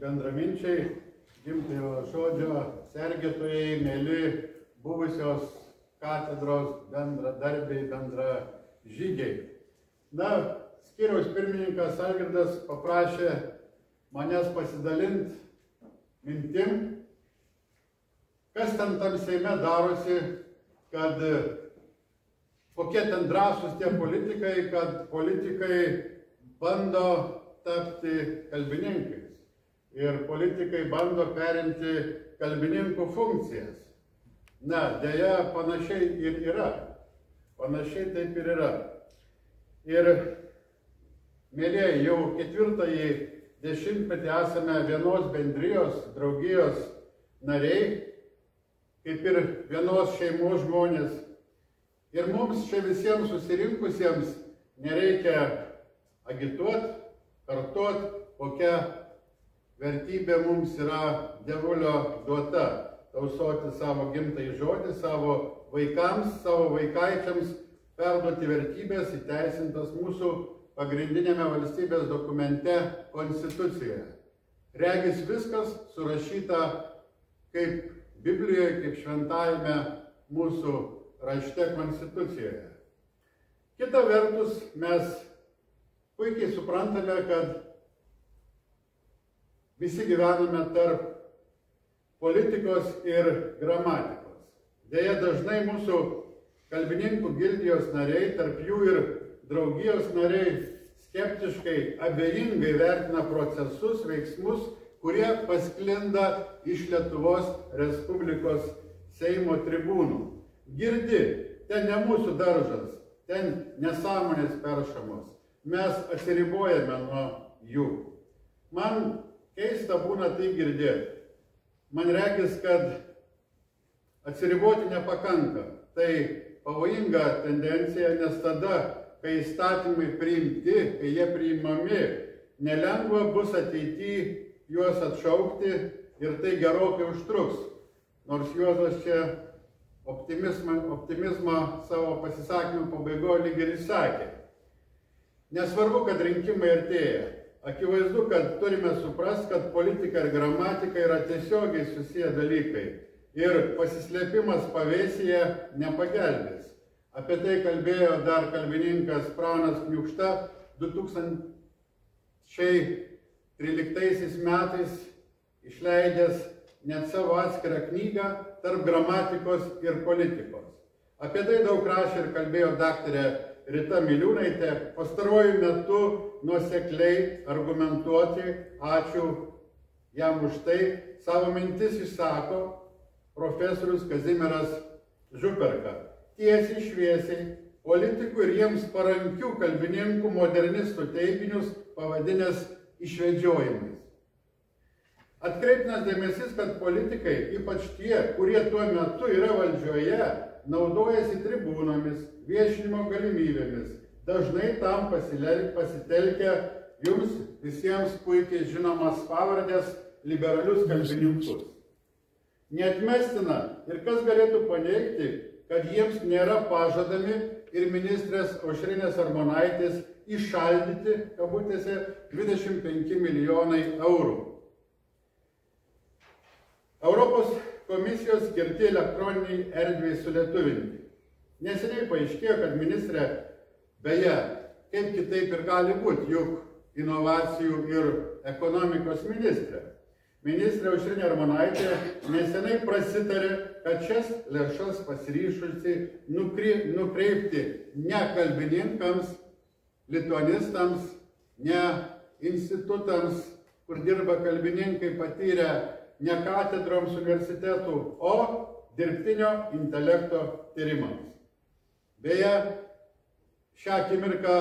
bendraminčiai, gimtojo žodžio sergėtojai, mėly buvusios katedros bendradarbiai, bendražygiai. Na, skyriaus pirmininkas Algirdas paprašė manęs pasidalinti mintim, kas ten tam Seime darosi, kad kokie ten drąsūs tie politikai, kad politikai bando tapti kalbininkais ir politikai bando perimti kalbininkų funkcijas. Na, deja, panašiai ir yra. Panašiai taip ir yra. Ir, mėlėjai, jau 4-ąjį dešimtmetį esame vienos bendrijos, draugijos nariai, kaip ir vienos šeimos žmonės. Ir mums čia visiems susirinkusiems nereikia agituoti, kartuoti, kokia vertybė mums yra Dievulio duota. Tausoti savo gimtąjį žodį, savo vaikams, savo vaikaičiams, perduoti vertybės įteisintas mūsų pagrindinėme valstybės dokumente Konstitucijoje. Regis viskas surašyta kaip Biblijoje, kaip šventajame mūsų rašte Konstitucijoje. Kita vertus, mes puikiai suprantame, kad visi gyvename tarp politikos ir gramatikos. Deja, dažnai mūsų kalbininkų gildijos nariai, tarp jų ir draugijos nariai, skeptiškai, abejingai vertina procesus, veiksmus, kurie pasklinda iš Lietuvos Respublikos Seimo tribūnų. Girdi, ten ne mūsų daržas, ten nesąmonės peršamos. Mes atsiribojame nuo jų. Man keista būna tai girdėti. Man regis, kad atsiriboti nepakanka. Tai pavojinga tendencija, nes tada, kai įstatymai priimti, kai jie priimami, nelengva bus ateityje juos atšaukti ir tai gerokai užtruks. Nors Juozas čia optimizmą savo pasisakymų pabaigoje lyg ir išsakė. Nesvarbu, kad rinkimai artėja. Akivaizdu, kad turime suprasti, kad politika ir gramatika yra tiesiogiai susiję dalykai. Ir pasislėpimas pavėsyje nepagelbės. Apie tai kalbėjo dar kalbininkas Pranas Kniukšta 2013 metais išleidęs net savo atskirą knygą Tarp gramatikos ir politikos. Apie tai daug rašė ir kalbėjo daktarė Rita Miliūnaitė, pastaruoju metu nuosekliai argumentuoti, ačiū jam už tai, savo mintis išsako profesorius Kazimieras Župerka. Tiesiai šviesiai politikų ir jiems parankių kalbininkų modernistų teiginius pavadinęs išvedžiojimais. Atkreiptinas dėmesys, kad politikai, ypač tie, kurie tuo metu yra valdžioje, naudojasi tribūnomis, viešinimo galimybėmis, dažnai tam pasitelkia jums visiems puikiai žinomas pavardės liberalius kalbininkus. Neatmestina ir kas galėtų paneigti, kad jiems nėra pažadami ir ministrės Aušrinės Armonaitės įšaldyti, kabutėse, 25 milijonai eurų. Europos komisijos skirti elektroniniai erdvei sulietuvinti. Neseniai paaiškėjo, kad ministrė, beje, kaip kitaip ir gali būti, juk inovacijų ir ekonomikos ministrė. Ministrė Aušrinė Armonaitė nesenai prasitarė, kad šias lėšas pasiryžusi nukreipti ne kalbininkams, lituanistams, ne institutams, kur dirba kalbininkai patyrę, ne katedroms universitetų, o dirbtinio intelekto tyrimams. Beje, šią akimirką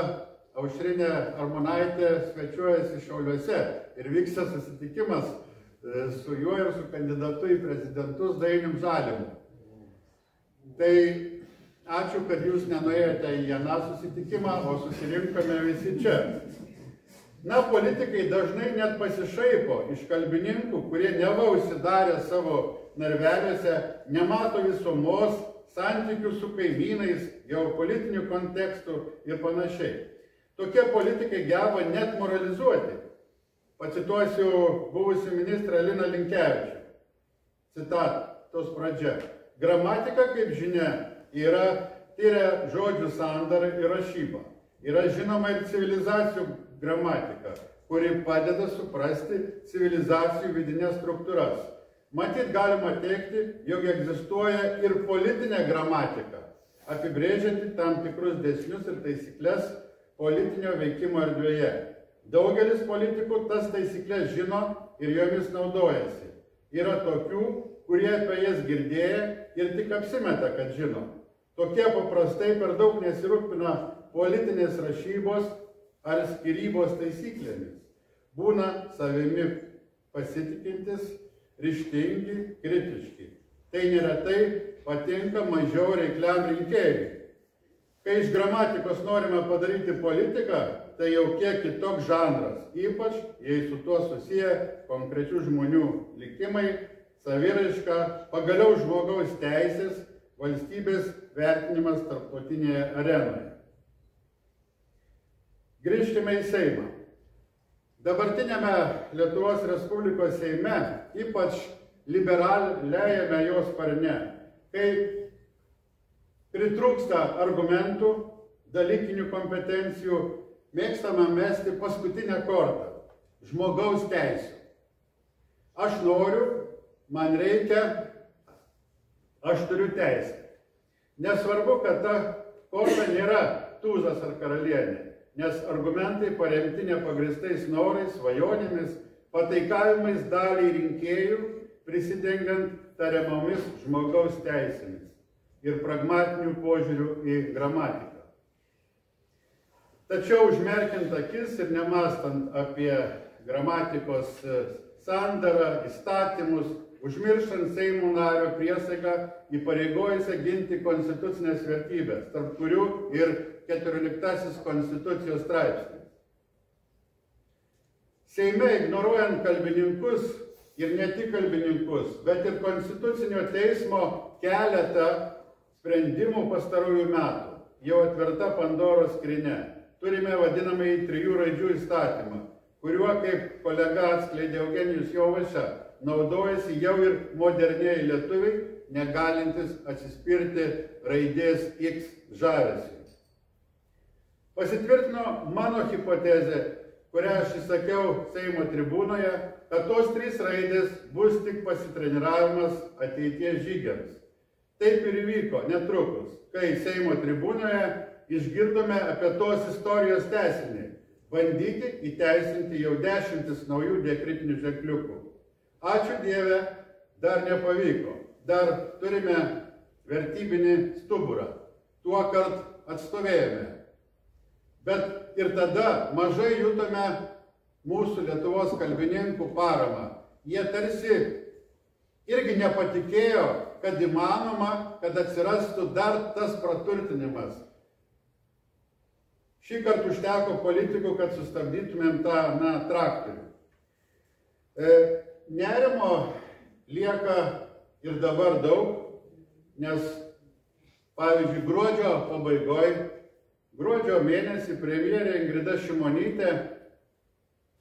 Aušrinė Armonaitė svečiuojasi Šiauliuose ir vyksta susitikimas su juo ir su kandidatu į prezidentus Dainium Žalimu. Tai ačiū, kad jūs nenuėjote į aną susitikimą, o susirinkome visi čia. Na, politikai dažnai net pasišaipo iš kalbininkų, kurie neva užsidarė savo narvelėse, nemato visumos, santykių su kaimynais, geopolitinių kontekstų ir panašiai. Tokie politikai geba net moralizuoti. Pacituosiu buvusių ministrą Liną Linkevičių. Citatos pradžia. Gramatika, kaip žinia, tiria žodžių sandarą ir rašybą. Yra žinoma ir civilizacijų gramatika, kuri padeda suprasti civilizacijų vidinės struktūras. Matyt, galima teigti, jog egzistuoja ir politinė gramatika, apibrėžianti tam tikrus dėsnius ir taisyklės politinio veikimo erdvėje. Daugelis politikų tas taisyklės žino ir jomis naudojasi. Yra tokių, kurie apie jas girdėję ir tik apsimeta, kad žino. Tokie paprastai per daug nesirūpina politinės rašybos ar skyrybos taisyklėmis. Būna savimi pasitikintis, ryžtingi, kritiški. Tai neretai patinka mažiau reikliam rinkėjui. Kai iš gramatikos norime padaryti politiką, tai jau kiek kitoks žanras, ypač jei su tuo susiję konkrečių žmonių likimai, saviraiška, pagaliau žmogaus teisės, valstybės vertinimas tarptautinėje arenoje. Grįžkime į Seimą. Dabartinėme Lietuvos Respublikos Seime, ypač liberaliajame jos sparne, kai pritrūksta argumentų, dalykinių kompetencijų, mėgstama mesti paskutinę kortą – žmogaus teisių. Aš noriu, man reikia, aš turiu teisę. Nesvarbu, kad ta korta nėra tūzas ar karalienė, nes argumentai paremti nepagristais norais, svajonėmis, pataikavimais daliai rinkėjų, prisidengiant tariamomis žmogaus teisėmis ir pragmatinių požiūrių į gramatiką. Tačiau užmerkiant akis ir nemastant apie gramatikos sandarą, įstatymus, užmirštant Seimo nario priesagą įpareigojusią ginti konstitucinės vertybės, tarp kurių ir 14 Konstitucijos straipsnis. Seime ignoruojant kalbininkus ir ne tik kalbininkus, bet ir Konstitucinio teismo keletą sprendimų pastarųjų metų, jau atverta Pandoros skrynia. Turime vadinamąjį 3 raidžių įstatymą, kuriuo, kaip kolega atskleidė Eugenijus Jovaiša, naudojasi jau ir moderniai lietuviai, negalintis atsispirti raidės X žavesiui. Pasitvirtino mano hipotezė, kurią aš įsakiau Seimo tribūnoje, kad tos 3 raidės bus tik pasitreniravimas ateities žygiams. Taip ir įvyko netrukus, kai Seimo tribūnoje išgirdome apie tos istorijos tęsinį, bandyti įteisinti jau 10 naujų diakritinių ženkliukų. Ačiū Dieve, dar nepavyko, dar turime vertybinį stuburą, tuo kart atstovėjome. Bet ir tada mažai jutome mūsų Lietuvos kalbininkų paramą. Jie tarsi irgi nepatikėjo, kad įmanoma, kad atsirastų dar tas praturtinimas. Šį kartą užteko politikų, kad sustabdytumėm tą traktorių. Nerimo lieka ir dabar daug, nes, pavyzdžiui, gruodžio pabaigoje, gruodžio mėnesį premjerė Ingrida Šimonytė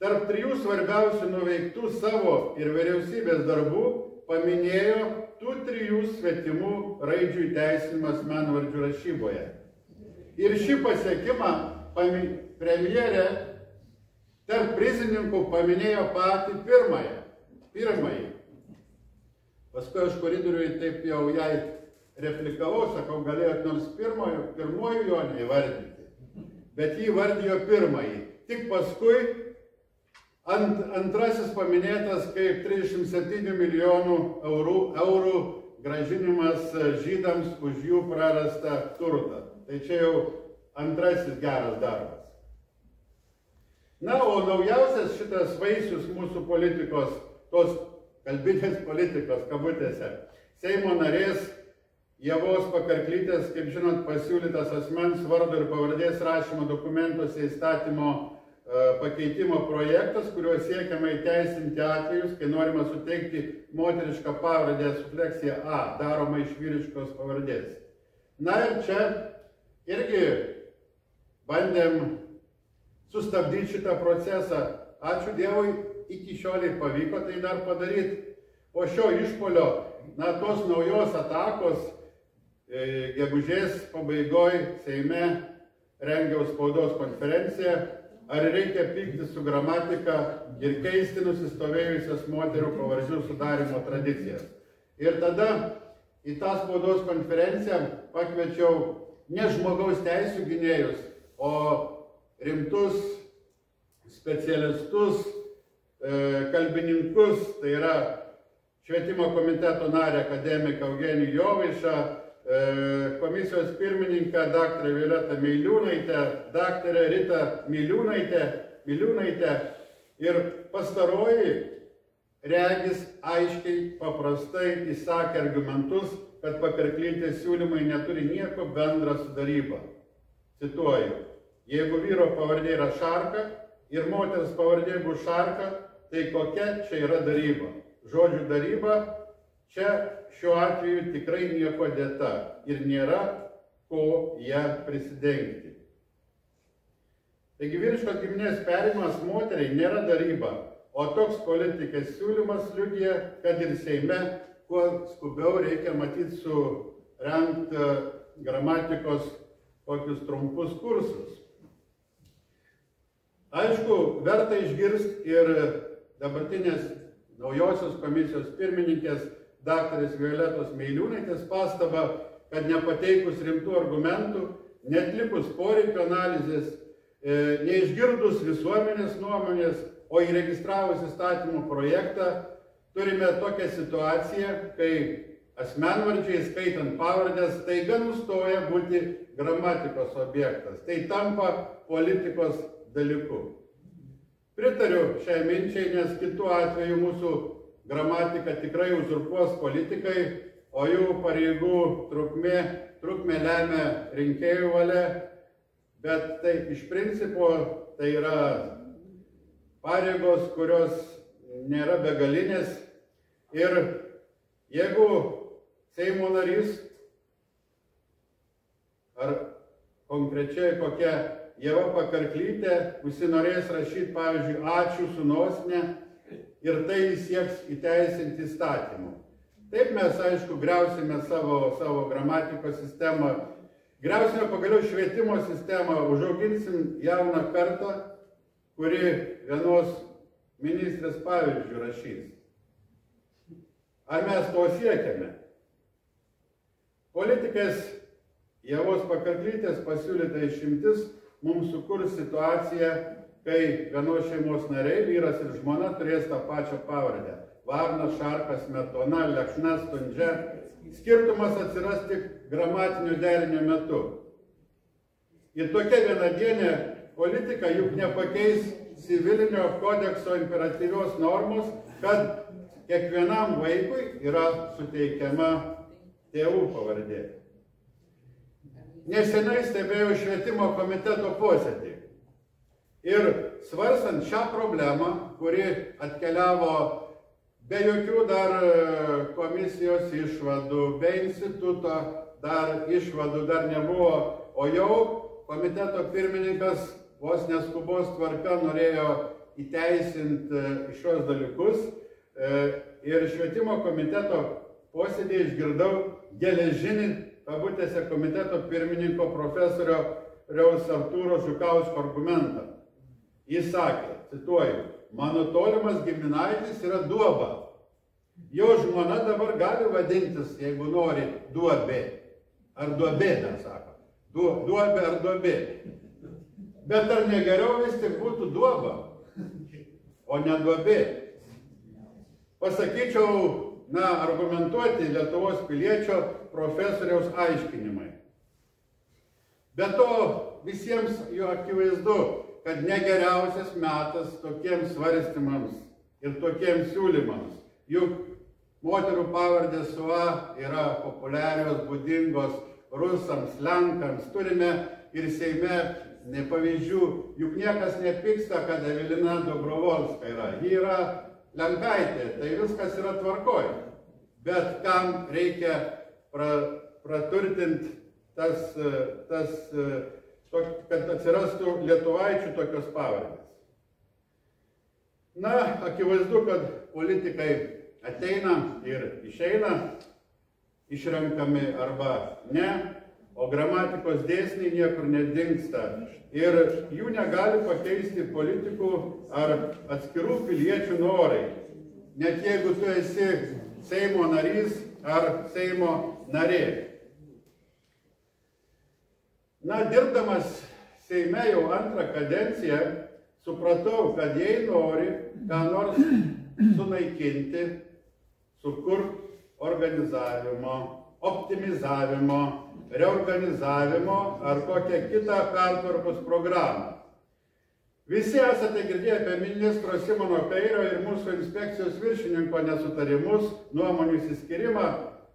tarp 3 svarbiausių nuveiktų savo ir vyriausybės darbų paminėjo tų 3 svetimų raidžių įteisinimą asmenvardžių rašyboje. Ir šį pasiekimą premjerė tarp prizininkų paminėjo patį pirmąjį. Paskui aš koridoriui taip jau jai replikavau, sakau, galėjot nors pirmuoju jo neįvardyti, bet jį vardijo pirmąjį. Tik paskui antrasis paminėtas kaip 37 milijonų eurų grąžinimas žydams už jų prarastą turtą. Tai čia jau antrasis geras darbas. Na, o naujausias šitas vaisius mūsų politikos, tos kalbinės politikos, kabutėse, Seimo narės Ievos Pakarklytės, kaip žinot, pasiūlytas asmens vardo ir pavardės rašymo dokumentuose įstatymo pakeitimo projektas, kuriuo siekiama įteisinti atvejus, kai norima suteikti moterišką pavardę sufleksiją A, daroma iš vyriškos pavardės. Na ir čia irgi bandėm sustabdyti šitą procesą. Ačiū Dievui, iki šioliai pavyko tai dar padaryti. Po šio išpolio, tos naujos atakos, gegužės pabaigoje Seime rengiau spaudos konferenciją, ar reikia pykti su gramatika ir keisti nusistovėjusias moterų pavardžių sudarimo tradicijas. Ir tada į tą spaudos konferenciją pakviečiau ne žmogaus teisių gynėjus, o rimtus specialistus, kalbininkus, tai yra Švietimo komiteto narį akademiką Eugenijų Jovaišą, komisijos pirmininką daktarę Violetą Meiliūnaitę, daktarę Ritą Miliūnaitę ir pastaroji regis aiškiai, paprastai įsakė argumentus, kad Pakarklytės siūlymai neturi nieko bendra su daryba. Cituoju, jeigu vyro pavardė yra Šarka ir moters pavardė bus Šarka, tai kokia čia yra daryba? Žodžių daryba čia šiuo atveju tikrai nieko dėta ir nėra ko ją prisidengti. Taigi vyriškos giminės perėjimas moteriai nėra daryba, o toks politikės siūlymas liudija, kad ir Seime kuo skubiau reikia matyti surengti gramatikos kokius trumpus kursus. Aišku, verta išgirsti ir dabartinės naujosios komisijos pirmininkės daktarės Violetos Meiliūnaitės pastabą, kad nepateikus rimtų argumentų, neatlikus poreikio analizės, neišgirdus visuomenės nuomonės, o įregistravus įstatymų projektą, turime tokią situaciją, kai asmenvardžiai, skaitant pavardės, taiga nustoja būti gramatikos objektas. Tai tampa politikos dalyku. Pritariu šiai minčiai, nes kitu atveju mūsų gramatika tikrai uzurpuos politikai, o jų pareigų trukmė lemia rinkėjų valia, bet tai iš principo tai yra pareigos, kurios nėra begalinės ir jeigu Seimo narys ar konkrečiai kokia Ieva Pakarklytė užsinorės rašyti, pavyzdžiui, ačiū su nosine ir tai sieks įteisinti įstatymų. Taip mes, aišku, griausime savo gramatikos sistemą, griausime pagaliau švietimo sistemą, užauginsim jauną kartą, kuri vienos ministrės pavyzdžių rašys. Ar mes to siekiame? Politikės Ievos Pakarklytės pasiūlyta išimtis mums sukurs situaciją, kai vienos šeimos nariai, vyras ir žmona, turės tą pačią pavardę. Varna, Šarka, Smetona, Lekšna, Stundžia. Skirtumas atsiras tik gramatinio derinio metu. Ir tokia vienadienė politika juk nepakeis civilinio kodekso imperatyvios normos, kad kiekvienam vaikui yra suteikiama tėvų pavardė. Nesenai stebėjau švietimo komiteto posėdį. Ir svarstant šią problemą, kuri atkeliavo be jokių dar komisijos išvadų, be instituto dar išvadų dar nebuvo, o jau komiteto pirmininkas vos neskubos tvarka norėjo įteisinti šios dalykus. Ir švietimo komiteto posėdį išgirdau geležinį kabutėse komiteto pirmininko profesoriaus Artūro Žukausko argumentą. Jis sakė, cituoju, mano tolimas giminaitis yra Duoba. Jo žmona dabar gali vadintis, jeigu nori, Duobė. Ar Duobė, dar sako. Duobė ar Duobė. Bet ar negeriau vis tik būtų Duoba, o ne Duobė? Pasakyčiau, argumentuoti Lietuvos piliečio profesoriaus aiškinimai. Be to visiems jo akivaizdu, kad negeriausias metas tokiems svarstymams ir tokiems siūlymams. Juk moterų pavardės su A yra populiarios, būdingos rusams, lenkams. Turime ir Seime pavyzdžių. Juk niekas nepyksta, kad Evelina Dobrovolska yra. Ji yra lenkaitė, tai viskas yra tvarkoj. Bet kam reikia praturtinti kad atsirastų lietuvaičių tokios pavardės. Na, akivaizdu, kad politikai ateina ir išeina, išrenkami arba ne, o gramatikos dėsniai niekur nedingsta. Ir jų negali pakeisti politikų ar atskirų piliečių norai, net jeigu tu esi Seimo narys ar Seimo narė. Na, dirbdamas Seime jau antrą kadenciją, supratau, kad jei nori ką nors sunaikinti, sukurt organizavimo, optimizavimo, reorganizavimo ar kokią kitą pertvarkos programą. Visi esate girdėję apie ministro Simono Kairio ir mūsų inspekcijos viršininko nesutarimus, nuomonių išsiskyrimą.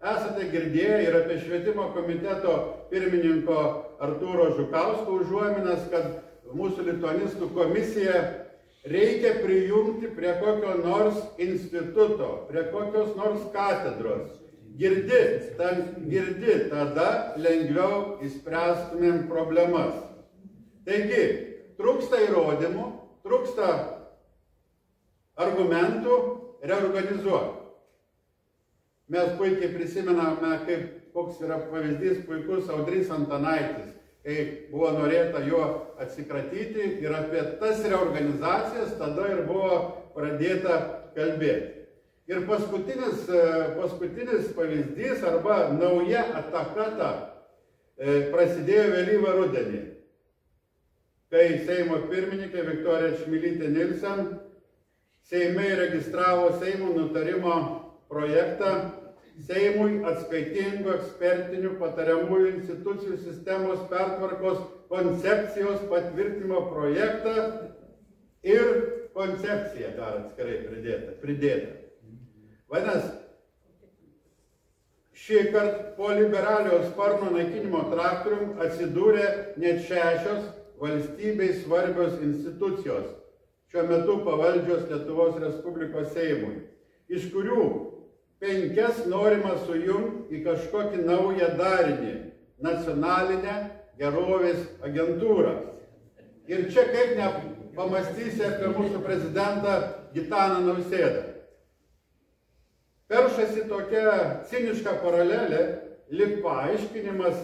Esate girdėję ir apie švietimo komiteto pirmininko Artūro Žukausko užuominas, kad mūsų lituanistų komisiją reikia prijungti prie kokio nors instituto, prie kokios nors katedros. Girdi, tada lengviau išspręstumėm problemas. Taigi, trūksta įrodymų, trūksta argumentų reorganizuoti. Mes puikiai prisimename, koks yra pavyzdys puikus Audrys Antanaitis, kai buvo norėta jo atsikratyti ir apie tas reorganizacijas tada ir buvo pradėta kalbėti. Ir paskutinis pavyzdys arba nauja ataka prasidėjo vėlyvą rudenį, kai Seimo pirmininkė Viktorija Čmilytė Nilsen Seime registravo Seimo nutarimo projektą Seimui atskaitingų ekspertinių patariamųjų institucijų sistemos pertvarkos koncepcijos patvirtinimo projektą ir koncepcija dar atskirai pridėta. Vadinasi, šį kartą po liberaliojo sparno naikinimo traktorium atsidūrė net 6 valstybei svarbios institucijos, šiuo metu pavaldžios Lietuvos Respublikos Seimui, iš kurių 5 norima sujungti į kažkokį naują darinį – nacionalinę gerovės agentūrą. Ir čia kaip nepamastysi apie mūsų prezidentą Gitaną Nausėdą. Peršasi tokia ciniška paralelė, lyg paaiškinimas,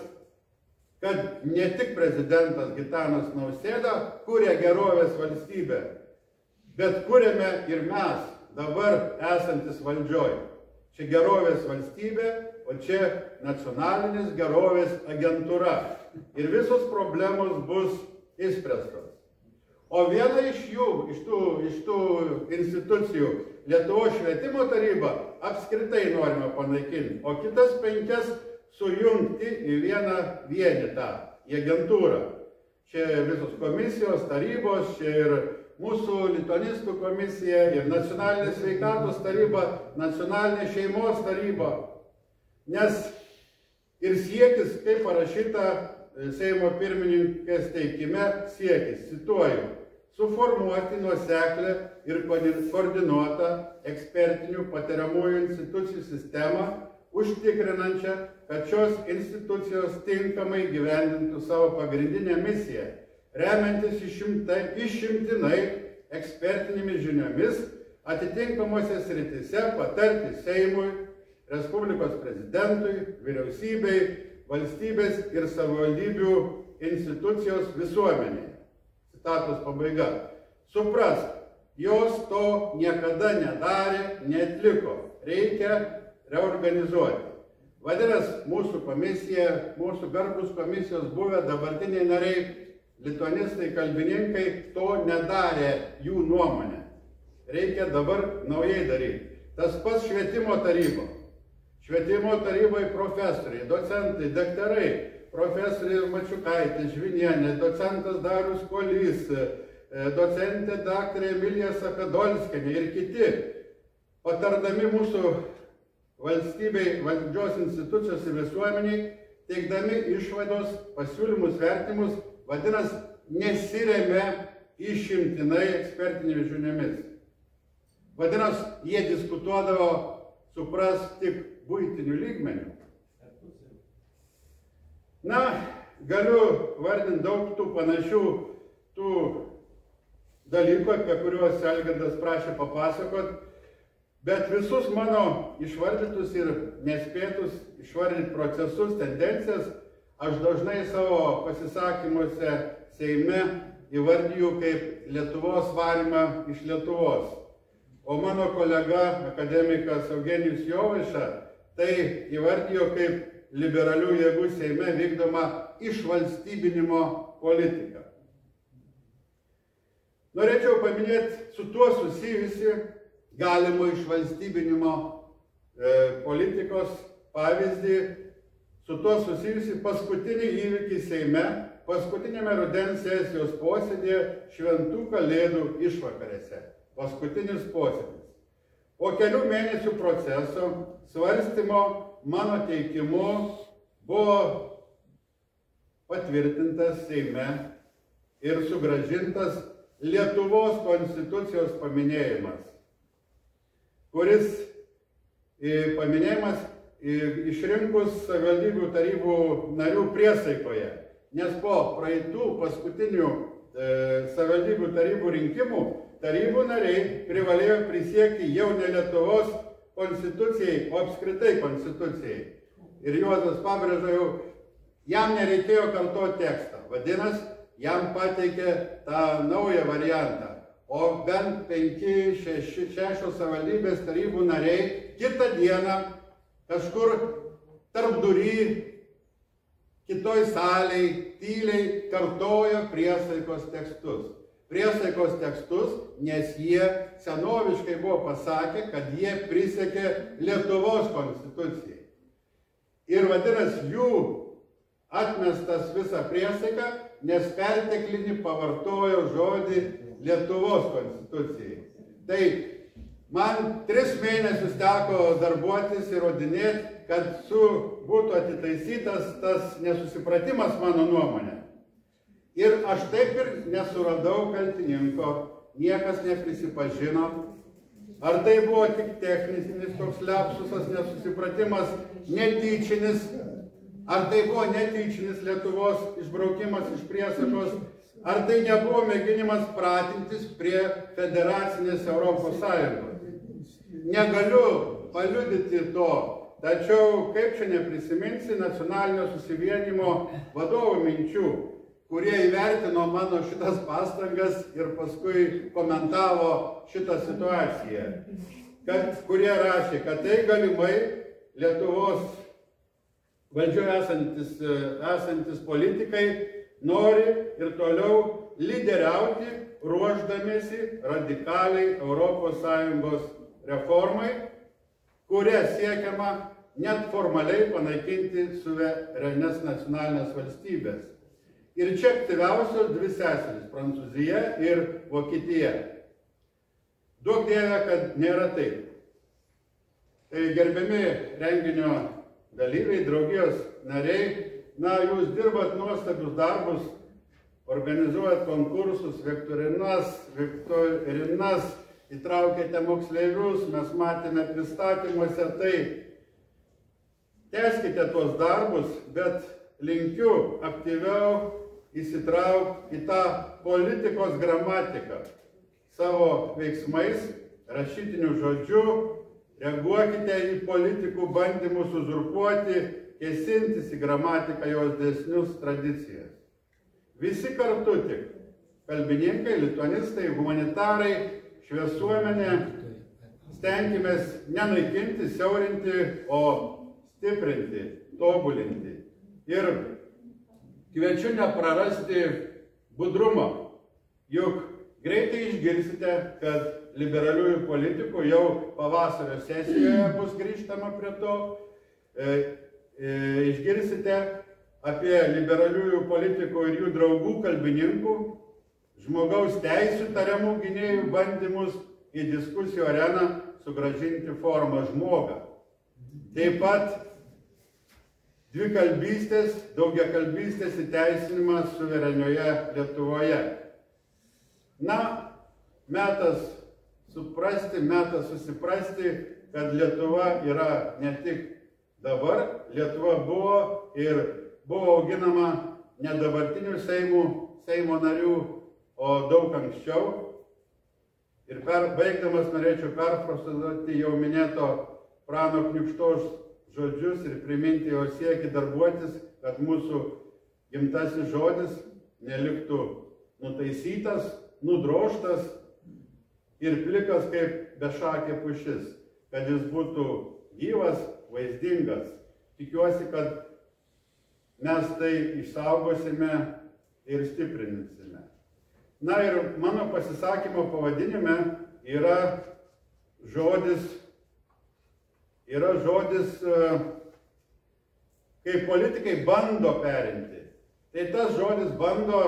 kad ne tik prezidentas Gitanas Nausėda kuria gerovės valstybę, bet kuriame ir mes, dabar esantis valdžioj. Čia gerovės valstybė, o čia nacionalinis gerovės agentūra. Ir visos problemos bus išspręstos. O viena iš tų institucijų, Lietuvos švietimo taryba, apskritai norima panaikinti, o kitas 5 sujungti į vieną vienetą, į agentūrą. Čia visos komisijos, tarybos, čia ir mūsų lituanistų komisija, ir nacionalinė sveikatos taryba, nacionalinė šeimos taryba. Nes ir siekis, kaip parašyta Seimo pirmininkės teikime, siekis, cituoju, suformuoti nuoseklę ir koordinuotą ekspertinių patariamųjų institucijų sistemą, užtikrinančią, kad šios institucijos tinkamai gyvendintų savo pagrindinę misiją, remiantis išimtinai ekspertinėmis žiniomis atitinkamose srityse patarti Seimui, Respublikos prezidentui, vyriausybei, valstybės ir savivaldybių institucijos visuomenėje. Citatos pabaiga. Suprask, jos to niekada nedarė, neatliko. Reikia reorganizuoti. Vadinasi, mūsų komisija, mūsų garbūs komisijos buvę dabartiniai nariai, lituanistai, kalbininkai, to nedarė jų nuomonę. Reikia dabar naujai daryti. Tas pats švietimo taryba. Švietimo tarybai profesoriai, docentai, daktarai, profesorė Mačiukaitė Žvinienė, docentas Darius Kuolys, docentė daktarė Emilija Sakadolskienė ir kiti, patardami mūsų valstybei, valdžios institucijos ir visuomeniai, teikdami išvados, pasiūlymus, vertimus, vadinasi, nesiremia išimtinai ekspertinėmis žiniomis. Vadinasi, jie diskutuodavo, supras, tik buitinių lygmenių. Na, galiu vardinti daug tų panašių tų dalykų, apie kuriuos Algirdas prašė papasakot, bet visus mano išvardytus ir nespėtus išvardyti procesus, tendencijas, aš dažnai savo pasisakymuose Seime įvardyju kaip Lietuvos varymą iš Lietuvos. O mano kolega, akademikas Eugenijus Jovaiša, tai įvardijo kaip liberalių jėgų Seime vykdoma išvalstybinimo politika. Norėčiau paminėti su tuo susijusi galimo išvalstybinimo politikos pavyzdį, su tuo susijusi paskutinį įvykį Seime, paskutinėme rudens sesijos posėdėje Šventų Kalėdų išvakarėse. Paskutinis posėdis. Po kelių mėnesių proceso svarstymo mano teikimu buvo patvirtintas Seime ir sugrąžintas Lietuvos konstitucijos paminėjimas, kuris paminėjimas išrinkus savivaldybių tarybų narių priesaikoje, nes po praeitų paskutinių savivaldybių tarybų rinkimų tarybų nariai privalėjo prisiekti jau ne Lietuvos konstitucijai, o apskritai konstitucijai. Ir Juozas pabrėža jau, jam nereikėjo kartoti tekstą, vadinasi, jam pateikė tą naują variantą. O bent 5-6 savivaldybės tarybų nariai kitą dieną kažkur tarpdury, kitoj salėj, tyliai kartojo priesaikos tekstus. Priesaikos tekstus, nes jie senoviškai buvo pasakę, kad jie prisiekė Lietuvos konstitucijai. Ir vadinasi, jų atmestas visą priesaiką, nes perteklinį pavartojo žodį Lietuvos konstitucijai. Tai man 3 mėnesius teko darbuotis ir įrodinėti, kad būtų atitaisytas tas nesusipratimas mano nuomonė. Ir aš taip ir nesuradau kaltininko, niekas neprisipažino. Ar tai buvo tik techninis toks lapsusas, nesusipratimas, netyčinis, ar tai buvo netyčinis Lietuvos išbraukimas iš priesakos, ar tai nebuvo mėginimas pratintis prie federacinės Europos Sąjungos. Negaliu paliudyti to, tačiau kaip čia neprisiminsi nacionalinio susivienimo vadovų minčių, kurie įvertino mano šitas pastangas ir paskui komentavo šitą situaciją, kurie rašė, kad tai galimai Lietuvos valdžioje esantis politikai nori ir toliau lyderiauti, ruošdamiesi radikaliai ES reformai, kuria siekiama net formaliai panaikinti suverenes nacionalinės valstybės. Ir čia aktyviausios 2 seserys – Prancūzija ir Vokietija. Duok Dieve, kad nėra taip. Tai gerbiami renginio dalyviai, draugijos nariai, jūs dirbat nuostabius darbus, organizuojat konkursus, viktorinas, įtraukėte moksleivius, mes matėme pristatymuose, tai tęskite tuos darbus, bet linkiu aktyviau įsitraukti į tą politikos gramatiką savo veiksmais, rašytiniu žodžiu, reaguokite į politikų bandymus uzurpuoti, kėsintis į gramatiką jos dėsnius tradicijas. Visi kartu tik kalbininkai, lituanistai, humanitarai, šviesuomenė, stenkimės nenaikinti, siaurinti, o stiprinti, tobulinti. Ir kviečiu neprarasti budrumo, juk greitai išgirsite, kad liberaliųjų politikų jau pavasario sesijoje bus grįžtama prie to, išgirsite apie liberaliųjų politikų ir jų draugų kalbininkų, žmogaus teisių tariamų gynėjų bandymus į diskusijų areną sugrąžinti formą žmogą. Taip pat dvikalbystės, daugiakalbystės įteisinimas suverenioje Lietuvoje. Metas suprasti, metas susiprasti, kad Lietuva yra ne tik dabar, Lietuva buvo ir buvo auginama ne dabartinių Seimo narių, o daug anksčiau. Ir baigdamas norėčiau perfrazuoti jau minėto Prano Kniukštos žodžius ir priminti jo siekį darbuotis, kad mūsų gimtasis žodis neliktų nutaisytas, nudrožtas ir plikas kaip bešakė pušis, kad jis būtų gyvas, vaizdingas. Tikiuosi, kad mes tai išsaugosime ir stiprinsime. Na ir mano pasisakymo pavadinime yra žodis, kai politikai bando perimti. Tai tas žodis bando,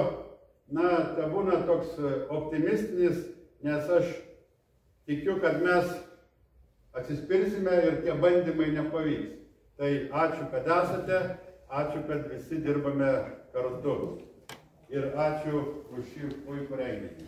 tai būna toks optimistinis, nes aš tikiu, kad mes atsispirsime ir tie bandymai nepavyks. Tai ačiū, kad esate, ačiū, kad visi dirbame kartu. Ir ačiū už šį puikų renginį.